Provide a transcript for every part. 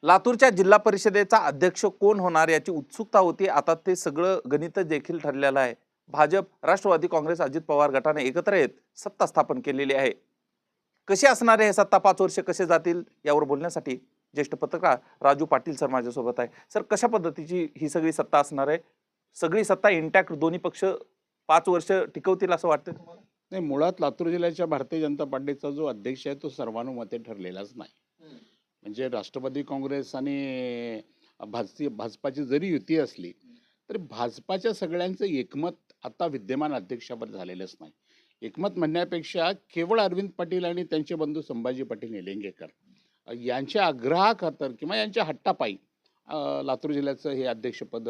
लातूरच्या जिल्हा परिषदेचा अध्यक्ष कोण होणार याची उत्सुकता होती. आता ते सगळं गणित देखील ठरलेलं आहे. भाजप, राष्ट्रवादी काँग्रेस, अजित पवार गटाने एकत्र येत सत्ता स्थापन केलेली आहे. कशी असणार आहे हे सत्ता, 5 वर्ष कसे जातील यावर बोलण्यासाठी ज्येष्ठ पत्रकार राजू पाटील सर माझ्यासोबत आहे. सर, कशा पद्धतीची ही सगळी सत्ता असणार आहे? सगळी सत्ता इंटॅक्ट दोन्ही पक्ष 5 वर्ष टिकवतील असं वाटतं तुम्हाला? नाही, मुळात लातूर जिल्ह्याच्या भारतीय जनता पार्टीचा जो अध्यक्ष आहे तो सर्वानुमते ठरलेलाच नाही. म्हणजे राष्ट्रवादी काँग्रेस आणि भाजपाची जरी युती असली तरी भाजपाच्या सगळ्यांचं एकमत आता विद्यमान अध्यक्षावर झालेलंच नाही. एकमत म्हणण्यापेक्षा केवळ अरविंद पाटील आणि त्यांचे बंधू संभाजी पाटील निलंगेकर यांच्या आग्रहाखातर किंवा यांच्या हट्टापायी लातूर जिल्ह्याचं हे अध्यक्षपद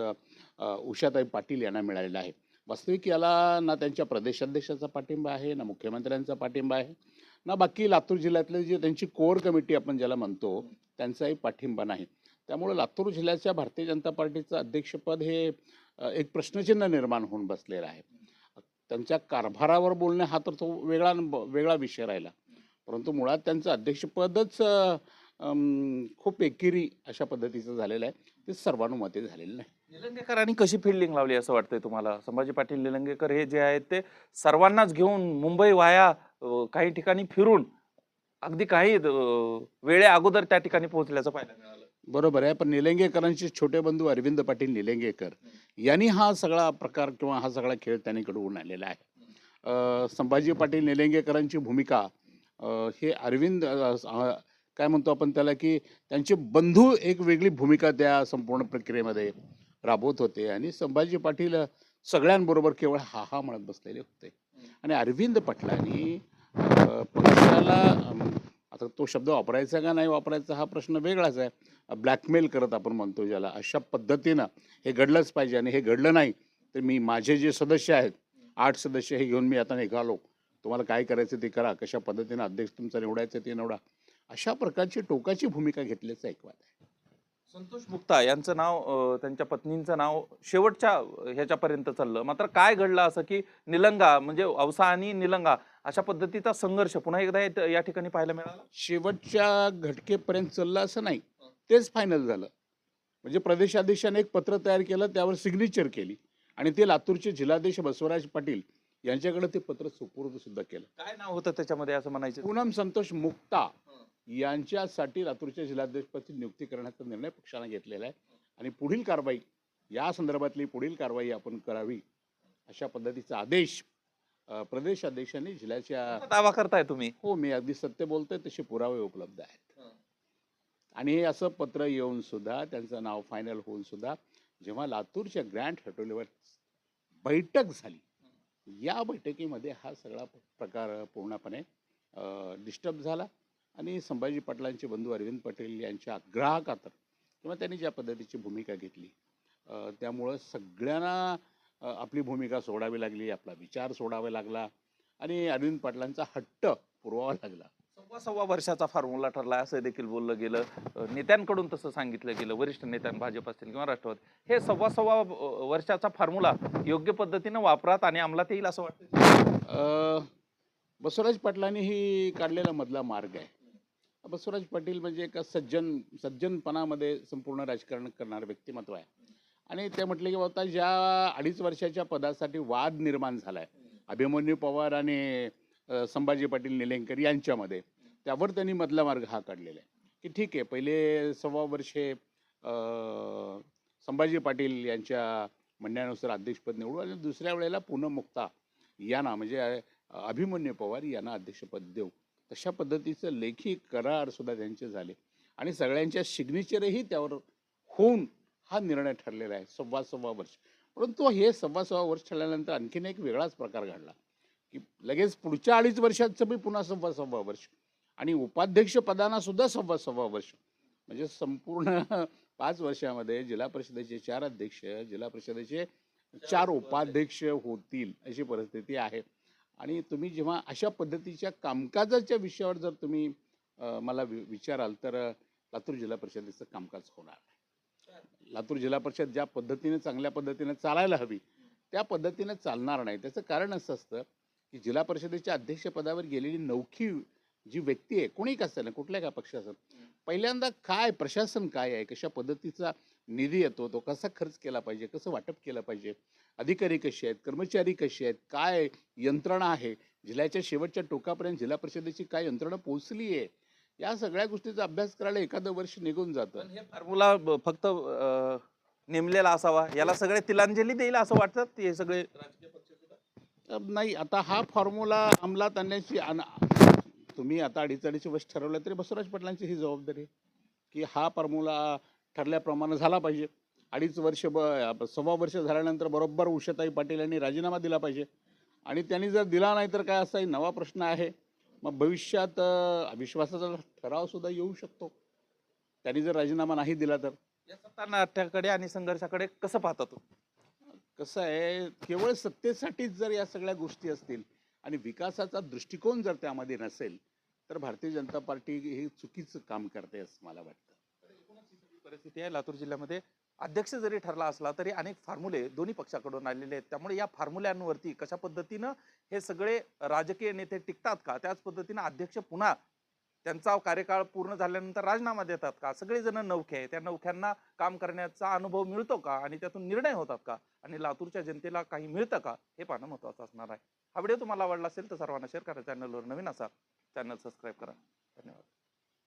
उषाताई पाटील यांना मिळालेलं आहे. वास्तविक याला ना त्यांच्या प्रदेशाध्यक्षाचा पाठिंबा आहे, ना मुख्यमंत्र्यांचा पाठिंबा आहे, ना बाकी लातूर जिल्ह्यातले जे त्यांची कोर कमिटी आपण ज्याला म्हणतो त्यांचाही पाठिंबा नाही. त्यामुळे लातूर जिल्ह्याच्या भारतीय जनता पार्टीचं अध्यक्षपद हे एक प्रश्नचिन्ह निर्माण होऊन बसलेलं आहे. त्यांच्या कारभारावर बोलणे हा तर तो वेगळा विषय राहिला, परंतु मुळात त्यांचं अध्यक्षपदच खूप एकेरी अशा पद्धतीचं झालेलं आहे. ते सर्वानुमते झालेलं नाही. निलंगेकरांनी कशी फिल्डिंग लावली असं वाटतंय तुम्हाला? संभाजी पाटील निलंगेकर हे जे आहेत ते सर्वांनाच घेऊन मुंबई वाया काही ठिकाणी फिरून अगदी काही वेळे अगोदर त्या ठिकाणी पोहोचल्याचं पाहायला मिळालं. बरोबर आहे, पण निलंगेकरांचे छोटे बंधू अरविंद पाटील निलंगेकर यांनी हा सगळा प्रकार किंवा हा सगळा खेळ त्यांनी घडवून आणलेला आहे. संभाजी पाटील निलंगेकरांची भूमिका हे अरविंद काय म्हणतो आपण त्याला, की त्यांचे बंधू एक वेगळी भूमिका त्या संपूर्ण प्रक्रियेमध्ये राबवत होते आणि संभाजी पाटील सगळ्यांबरोबर केवळ हा हा म्हणत बसलेले होते. आणि अरविंद पाटलांनी पक्षाला आता तो शब्द वापरायचा का नाही वापरायचा हा प्रश्न वेगळाच आहे. ब्लॅकमेल करत आपण म्हणतो ज्याला, अशा पद्धतीनं हे घडलंच पाहिजे आणि हे घडलं नाही तर मी माझे जे सदस्य आहेत 8 सदस्य हे घेऊन मी आता निघालो, तुम्हाला काय करायचं ते करा, कशा पद्धतीनं अध्यक्ष तुमचा निवडायचं ते निवडा, अशा प्रकारची टोकाची भूमिका घेतल्याचं ऐकवाद आहे. संतोष मुक्ता यांचं नाव, त्यांच्या पत्नींचं नाव शेवटच्या ह्याच्यापर्यंत चाललं. मात्र काय घडलं असं की निलंगा म्हणजे औसा आणि निलंगा अशा पद्धतीचा संघर्ष पुन्हा एकदा या ठिकाणी पाहायला मिळाला? शेवटच्या घटकेपर्यंत चाललं असं नाही, तेच फायनल झालं. म्हणजे प्रदेशाध्यक्षाने एक पत्र तयार केलं, त्यावर सिग्नेचर केली आणि ते लातूरचे जिल्हाध्यक्ष बसवराज पाटील यांच्याकडे ते पत्र सुपूर्द सुद्धा केलं. काय नाव होतं त्याच्यामध्ये असं म्हणायचं? पूनम संतोष मुक्ता यांच्यासाठी लातूरच्या जिल्हाध्यक्षपदी नियुक्ती करण्याचा निर्णय पक्षाने घेतलेला आहे आणि पुढील कारवाई या संदर्भातली पुढील कारवाई आपण करावी अशा पद्धतीचा आदेश प्रदेशाध्यक्षांनी जिल्ह्याच्या. दावा करताय तुम्ही? हो, मी अगदी सत्य बोलतोय, तसे पुरावे उपलब्ध आहेत. आणि हे असं पत्र येऊन सुद्धा त्यांचं नाव फायनल होऊन सुद्धा जेव्हा लातूरच्या ग्रँड हॉटेलवर बैठक झाली, या बैठकीमध्ये हा सगळा प्रकार पूर्णपणे डिस्टर्ब झाला आणि संभाजी पाटलांचे बंधू अरविंद पटेल यांच्या आग्रहाखातर किंवा त्यांनी ज्या पद्धतीची भूमिका घेतली त्यामुळं सगळ्यांना आपली भूमिका सोडावी लागली, आपला विचार सोडावा लागला आणि अरविंद पाटलांचा हट्ट पुरवावा लागला. सव्वा वर्षाचा फॉर्म्युला ठरला असं देखील बोललं गेलं. नेत्यांकडून तसं सांगितलं गेलं, वरिष्ठ नेत्यां भाजप असतील किंवा राष्ट्रवादी, हे सव्वा वर्षाचा फॉर्म्युला योग्य पद्धतीनं वापरात आणि अंमलात येईल असं वाटतं? बसवराज पाटलांनी ही काढलेला मधला मार्ग आहे. बसवराज पाटील म्हणजे एका सज्जनपणामध्ये संपूर्ण राजकारण करणारं व्यक्तिमत्व आहे आणि ते म्हटले की आता ज्या 2.5 वर्षाच्या पदासाठी वाद निर्माण झाला आहे अभिमन्यू पवार आणि संभाजी पाटील निलंगेकर यांच्यामध्ये, त्यावर त्यांनी मधला मार्ग हा काढलेला आहे की ठीक आहे, पहिले 1.25 वर्षे संभाजी पाटील यांच्या म्हणण्यानुसार अध्यक्षपद निवडू आणि दुसऱ्या वेळेला पूनम मुक्ता यांना म्हणजे अभिमन्यू पवार यांना अध्यक्षपद देऊ. तशा पद्धतीचं लेखी करार सुद्धा त्यांचे झाले आणि सगळ्यांच्या सिग्नेचरही त्यावर होऊन हा निर्णय ठरलेला आहे 1.25 वर्ष. परंतु हे 1.25 वर्ष ठरल्यानंतर आणखीन एक वेगळाच प्रकार घडला की लगेच पुढच्या 2.5 वर्षाचं बी पुन्हा 1.25 वर्ष आणि उपाध्यक्ष पदांना सुद्धा 1.25 वर्ष. म्हणजे संपूर्ण 5 वर्षामध्ये जिल्हा परिषदेचे 4 अध्यक्ष, जिल्हा परिषदेचे 4 उपाध्यक्ष होतील अशी परिस्थिती आहे. आणि तुम्ही जेव्हा अशा पद्धतीच्या कामकाजाच्या विषयावर जर तुम्ही मला विचाराल तर लातूर जिल्हा परिषदेचं कामकाज होणार नाही. लातूर जिल्हा परिषद ज्या पद्धतीने चांगल्या पद्धतीने चालायला हवी त्या पद्धतीने चालणार नाही. त्याचं कारण असं असतं की जिल्हा परिषदेच्या अध्यक्षपदावर गेलेली नवखी जी व्यक्ती आहे कोणी का असेल कुठल्या का पक्षाचं, पहिल्यांदा काय प्रशासन काय आहे, कशा पद्धतीचा निधी येतो, तो कसा खर्च केला पाहिजे, कसं वाटप केलं पाहिजे, अधिकारी कसे आहेत, कर्मचारी कसे आहेत, काय यंत्रणा आहे, जिल्ह्याच्या शेवटच्या टोकापर्यंत जिल्हा परिषदेची काय यंत्रणा पोहोचली आहे, या सगळ्या गोष्टीचा अभ्यास करायला एखादं वर्ष निघून जातं. पण हे फॉर्म्युला फक्त नेमलेला असावा, याला सगळे तिलांजली देईल असं वाटतं हे सगळे राजकीय पक्ष सुद्धा? नाही, आता हा फॉर्म्युला अंमलात आणण्याची तुम्ही आता अडीच वर्ष ठरवलं तरी बसवराज पाटलांची ही जबाबदारी आहे की हा फॉर्म्युला ठरल्याप्रमाणे झाला पाहिजे. 2.5 वर्ष 1.25 वर्ष झाल्यानंतर बरोबर उषाताई पाटील यांनी राजीनामा दिला पाहिजे आणि त्यांनी जर दिला नाही तर काय असा नवा प्रश्न आहे. मग भविष्यात अविश्वासाचा ठराव सुद्धा येऊ शकतो त्यांनी जर राजीनामा नाही दिला तर. या सत्तानाट्याकडे आणि संघर्षाकडे कसं पाहता तो? कसं आहे, केवळ सत्तेसाठीच जर या सगळ्या गोष्टी असतील आणि विकासाचा दृष्टिकोन जर त्यामध्ये नसेल तर भारतीय जनता पार्टी हे चुकीचं काम करते असं मला वाटतं. परिस्थिती आहे लातूर जिल्ह्यामध्ये. अध्यक्ष जरी ठरला असला तरी अनेक फॉर्म्युले दोन्ही पक्षाकडून आलेले आहेत. त्यामुळे या फॉर्म्युल्यांवरती कशा पद्धतीनं हे सगळे राजकीय नेते टिकतात का, त्याच पद्धतीनं अध्यक्ष पुन्हा त्यांचा कार्यकाळ पूर्ण झाल्यानंतर राजीनामा देतात का, सगळेजण नौखे आहे, त्या नौख्यांना काम करण्याचा अनुभव मिळतो का आणि त्यातून निर्णय होतात का आणि लातूरच्या जनतेला काही मिळतं का, हे पाहणं महत्त्वाचं असणार आहे. हा व्हिडिओ तुम्हाला आवडला असेल तर सर्वांना शेअर करा. चॅनलवर नवीन असाल चॅनल सबस्क्राईब करा. धन्यवाद.